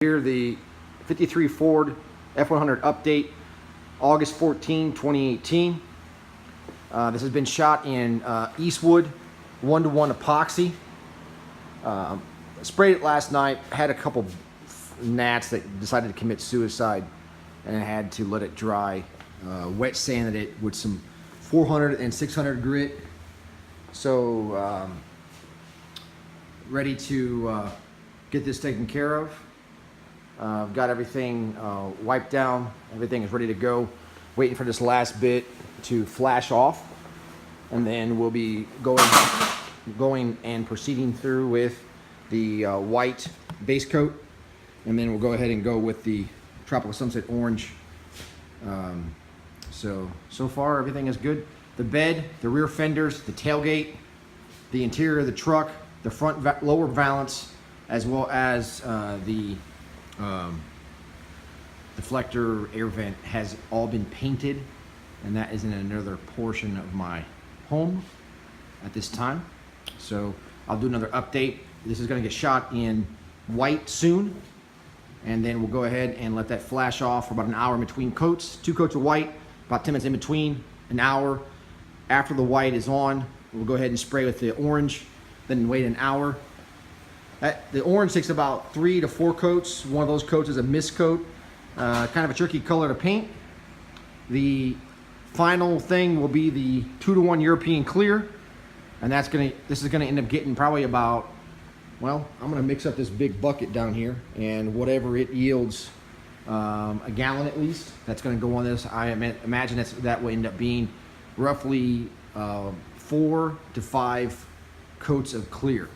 Here, the 53 Ford F-100 update, August 14, 2018. This has been shot in Eastwood 1-to-1 epoxy. Sprayed it last night, had a couple gnats that decided to commit suicide, and I had to let it dry. Wet sanded it with some 400 and 600 grit. So ready to get this taken care of. I've got everything wiped down. Everything is ready to go. Waiting for this last bit to flash off, and then we'll be going and proceeding through with the white base coat, and then we'll go ahead and go with the Tropical Sunset Orange. So far everything is good. The bed, the rear fenders, the tailgate, the interior of the truck, the front lower valance, as well as the deflector air vent has all been painted, and that is in another portion of my home at this time. So I'll do another update. This is going to get shot in white soon, and then we'll go ahead and let that flash off for about an hour in between coats. 2 coats of white, about 10 minutes in between, an hour. After the white is on, we'll go ahead and spray with the orange, then wait an hour. The orange takes about 3 to 4 coats. One of those coats is a mist coat, kind of a tricky color to paint. The final thing will be the 2-to-1 European clear, and this is gonna end up getting probably about, well, I'm gonna mix up this big bucket down here, and whatever it yields, a gallon at least, that's gonna go on this. I imagine that will end up being roughly 4 to 5 coats of clear.